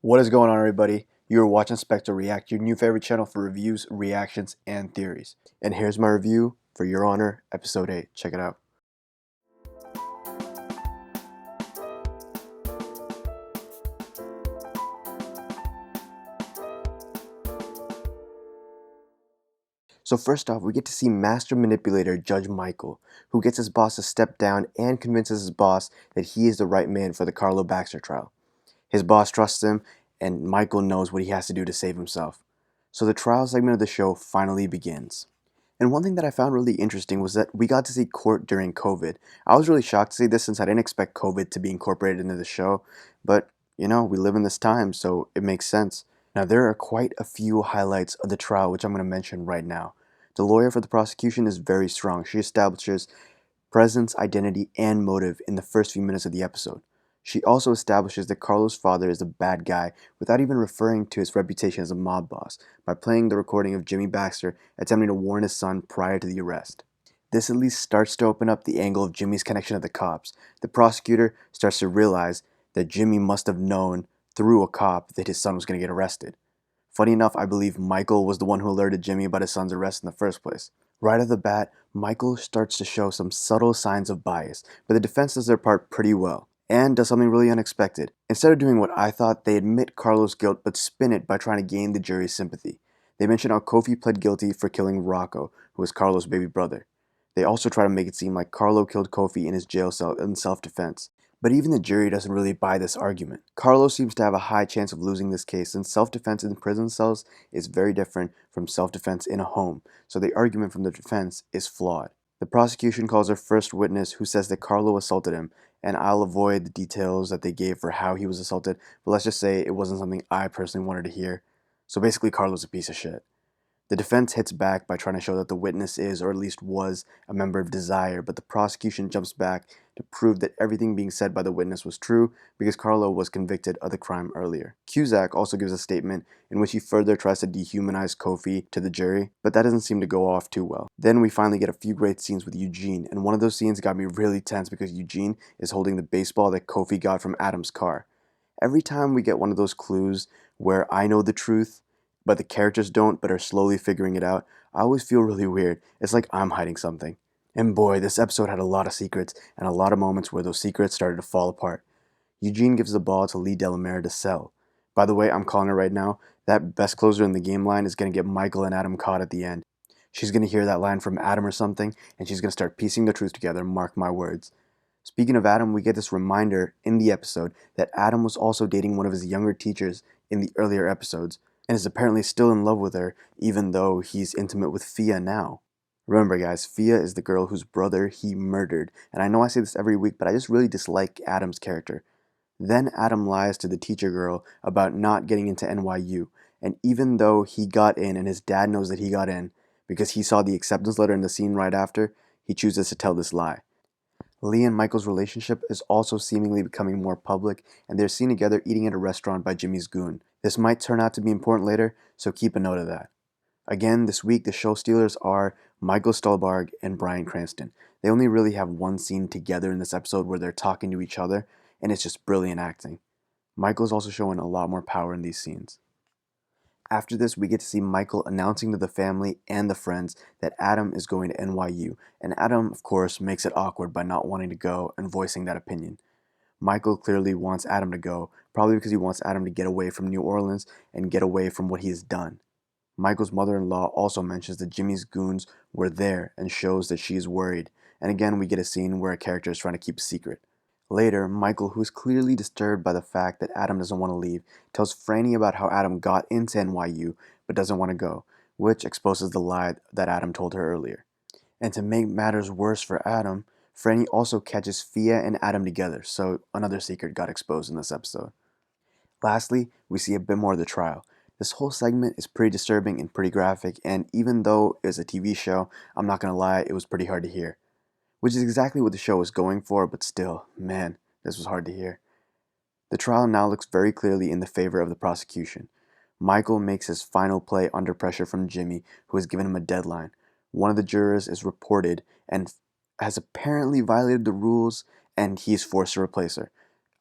What is going on, everybody? You are watching Spectre React, your new favorite channel for reviews, reactions, and theories. And here's my review for Your Honor, Episode 8. Check it out. So first off, we get to see Master Manipulator Judge Michael, who gets his boss to step down and convinces his boss that he is the right man for the Carlo Baxter trial. His boss trusts him, and Michael knows what he has to do to save himself. So the trial segment of the show finally begins. And one thing that I found really interesting was that we got to see court during COVID. I was really shocked to see this since I didn't expect COVID to be incorporated into the show, but we live in this time, so it makes sense. Now, there are quite a few highlights of the trial, which I'm going to mention right now. The lawyer for the prosecution is very strong. She establishes presence, identity, and motive in the first few minutes of the episode. She also establishes that Carlo's father is a bad guy without even referring to his reputation as a mob boss by playing the recording of Jimmy Baxter attempting to warn his son prior to the arrest. This at least starts to open up the angle of Jimmy's connection to the cops. The prosecutor starts to realize that Jimmy must have known through a cop that his son was going to get arrested. Funny enough, I believe Michael was the one who alerted Jimmy about his son's arrest in the first place. Right off the bat, Michael starts to show some subtle signs of bias, but the defense does their part pretty well, and does something really unexpected. Instead of doing what I thought, they admit Carlo's guilt but spin it by trying to gain the jury's sympathy. They mention how Kofi pled guilty for killing Rocco, who was Carlo's baby brother. They also try to make it seem like Carlo killed Kofi in his jail cell in self-defense. But even the jury doesn't really buy this argument. Carlo seems to have a high chance of losing this case since self-defense in prison cells is very different from self-defense in a home, so the argument from the defense is flawed. The prosecution calls their first witness who says that Carlo assaulted him, and I'll avoid the details that they gave for how he was assaulted, but let's just say it wasn't something I personally wanted to hear. So basically Carlo's a piece of shit. The defense hits back by trying to show that the witness is, or at least was, a member of Desire, but the prosecution jumps back to prove that everything being said by the witness was true because Carlo was convicted of the crime earlier. Cusack also gives a statement in which he further tries to dehumanize Kofi to the jury, but that doesn't seem to go off too well. Then we finally get a few great scenes with Eugene, and one of those scenes got me really tense because Eugene is holding the baseball that Kofi got from Adam's car. Every time we get one of those clues where I know the truth, but the characters don't but are slowly figuring it out, I always feel really weird. It's like I'm hiding something. And boy, this episode had a lot of secrets and a lot of moments where those secrets started to fall apart. Eugene gives the ball to Lee Delamere to sell. By the way, I'm calling it right now. That best closer in the game line is going to get Michael and Adam caught at the end. She's going to hear that line from Adam or something, and she's going to start piecing the truth together, mark my words. Speaking of Adam, we get this reminder in the episode that Adam was also dating one of his younger teachers in the earlier episodes, and is apparently still in love with her, even though he's intimate with Fia now. Remember guys, Fia is the girl whose brother he murdered, and I know I say this every week, but I just really dislike Adam's character. Then Adam lies to the teacher girl about not getting into NYU, and even though he got in and his dad knows that he got in, because he saw the acceptance letter in the scene right after, he chooses to tell this lie. Lee and Michael's relationship is also seemingly becoming more public, and they're seen together eating at a restaurant by Jimmy's goon. This might turn out to be important later, so keep a note of that. Again, this week the show stealers are Michael Stuhlbarg and Bryan Cranston. They only really have one scene together in this episode where they're talking to each other, and it's just brilliant acting. Michael's also showing a lot more power in these scenes. After this, we get to see Michael announcing to the family and the friends that Adam is going to NYU, and Adam, of course, makes it awkward by not wanting to go and voicing that opinion. Michael clearly wants Adam to go, probably because he wants Adam to get away from New Orleans and get away from what he has done. Michael's mother-in-law also mentions that Jimmy's goons were there and shows that she is worried, and again we get a scene where a character is trying to keep a secret. Later, Michael, who is clearly disturbed by the fact that Adam doesn't want to leave, tells Franny about how Adam got into NYU but doesn't want to go, which exposes the lie that Adam told her earlier. And to make matters worse for Adam, Franny also catches Fia and Adam together, so another secret got exposed in this episode. Lastly, we see a bit more of the trial. This whole segment is pretty disturbing and pretty graphic, and even though it's a TV show, I'm not gonna lie, it was pretty hard to hear. Which is exactly what the show was going for, but still, man, this was hard to hear. The trial now looks very clearly in the favor of the prosecution. Michael makes his final play under pressure from Jimmy, who has given him a deadline. One of the jurors is reported and has apparently violated the rules, and he is forced to replace her.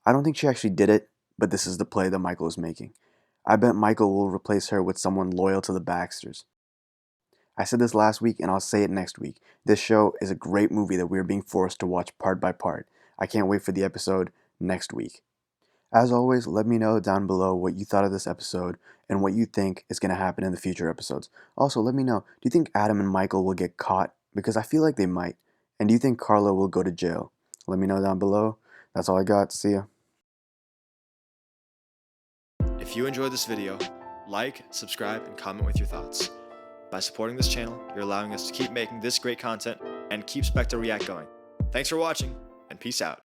I don't think she actually did it, but this is the play that Michael is making. I bet Michael will replace her with someone loyal to the Baxters. I said this last week and I'll say it next week. This show is a great movie that we are being forced to watch part by part. I can't wait for the episode next week. As always, let me know down below what you thought of this episode and what you think is going to happen in the future episodes. Also, let me know, do you think Adam and Michael will get caught? Because I feel like they might. And do you think Carla will go to jail? Let me know down below. That's all I got. See ya. If you enjoyed this video, like, subscribe, and comment with your thoughts. By supporting this channel, you're allowing us to keep making this great content and keep Spectre React going. Thanks for watching, and peace out.